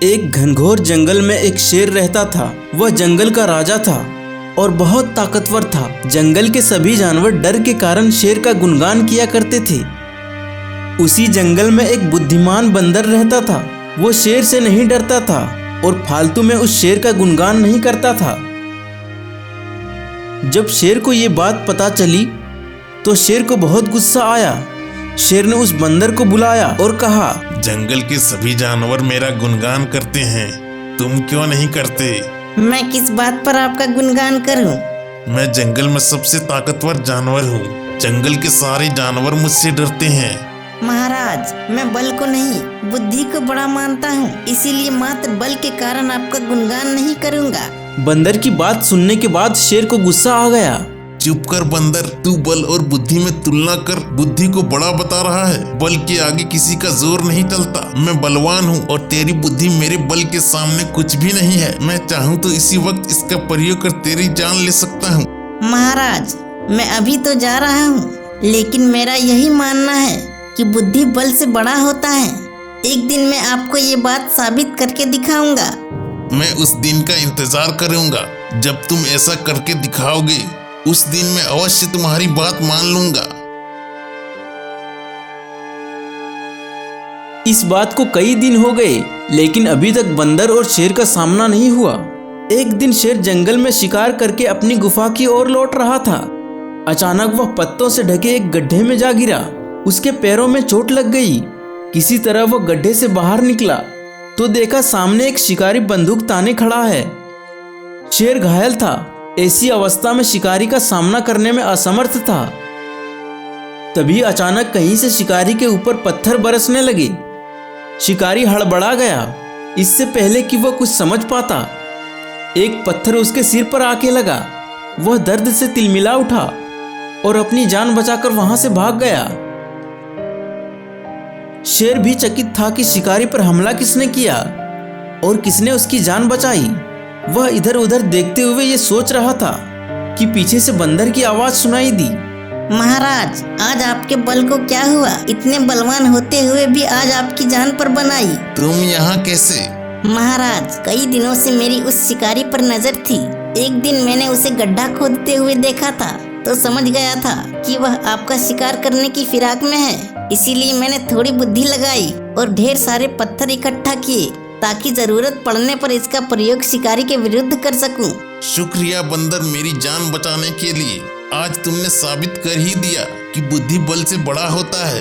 एक घनघोर जंगल में एक शेर रहता था। वह जंगल का राजा था और बहुत ताकतवर था। जंगल के सभी जानवर डर के कारण शेर का गुणगान किया करते थे। उसी जंगल में एक बुद्धिमान बंदर रहता था। वो शेर से नहीं डरता था और फालतू में उस शेर का गुणगान नहीं करता था। जब शेर को ये बात पता चली तो शेर को बहुत गुस्सा आया। शेर ने उस बंदर को बुलाया और कहा, जंगल के सभी जानवर मेरा गुणगान करते हैं, तुम क्यों नहीं करते? मैं किस बात पर आपका गुणगान करूं? मैं जंगल में सबसे ताकतवर जानवर हूँ। जंगल के सारे जानवर मुझसे डरते हैं। महाराज, मैं बल को नहीं बुद्धि को बड़ा मानता हूँ, इसीलिए मात्र बल के कारण आपका गुणगान नहीं करूँगा। बंदर की बात सुनने के बाद शेर को गुस्सा आ गया। चुप कर बंदर, तू बल और बुद्धि में तुलना कर बुद्धि को बड़ा बता रहा है। बल के आगे किसी का जोर नहीं चलता। मैं बलवान हूँ और तेरी बुद्धि मेरे बल के सामने कुछ भी नहीं है। मैं चाहूँ तो इसी वक्त इसका प्रयोग कर तेरी जान ले सकता हूँ। महाराज, मैं अभी तो जा रहा हूँ, लेकिन मेरा यही मानना है कि बुद्धि बल से बड़ा होता है। एक दिन मैं आपको ये बात साबित करके दिखाऊंगा। मैं उस दिन का इंतजार करूंगा जब तुम ऐसा करके दिखाओगे। उस दिन मैं अवश्य तुम्हारी बात मान लूंगा। इस बात को कई दिन हो गए, लेकिन अभी तक बंदर और शेर का सामना नहीं हुआ। एक दिन शेर जंगल में शिकार करके अपनी गुफा की ओर लौट रहा था। अचानक वह पत्तों से ढके एक गड्ढे में जा गिरा। उसके पैरों में चोट लग गई। किसी तरह वह गड्ढे से बाहर निकला तो देखा सामने एक शिकारी बंदूक ताने खड़ा है। शेर घायल था। ऐसी अवस्था में शिकारी का सामना करने में असमर्थ था। तभी अचानक कहीं से शिकारी के ऊपर पत्थर बरसने लगे। शिकारी हड़बड़ा गया। इससे पहले कि वह कुछ समझ पाता, एक पत्थर उसके सिर पर आके लगा। वह दर्द से तिलमिला उठा और अपनी जान बचाकर वहां से भाग गया। शेर भी चकित था कि शिकारी पर हमला किसने किया और किसने उसकी जान बचाई। वह इधर उधर देखते हुए ये सोच रहा था कि पीछे से बंदर की आवाज सुनाई दी। महाराज, आज आपके बल को क्या हुआ? इतने बलवान होते हुए भी आज आपकी जान पर बनाई। तुम यहाँ कैसे? महाराज, कई दिनों से मेरी उस शिकारी पर नजर थी। एक दिन मैंने उसे गड्ढा खोदते हुए देखा था तो समझ गया था कि वह आपका शिकार करने की फिराक में है। इसीलिए मैंने थोड़ी बुद्धि लगाई और ढेर सारे पत्थर इकट्ठा किए ताकि जरूरत पड़ने पर इसका प्रयोग शिकारी के विरुद्ध कर सकूं। शुक्रिया बंदर, मेरी जान बचाने के लिए। आज तुमने साबित कर ही दिया कि बुद्धि बल से बड़ा होता है।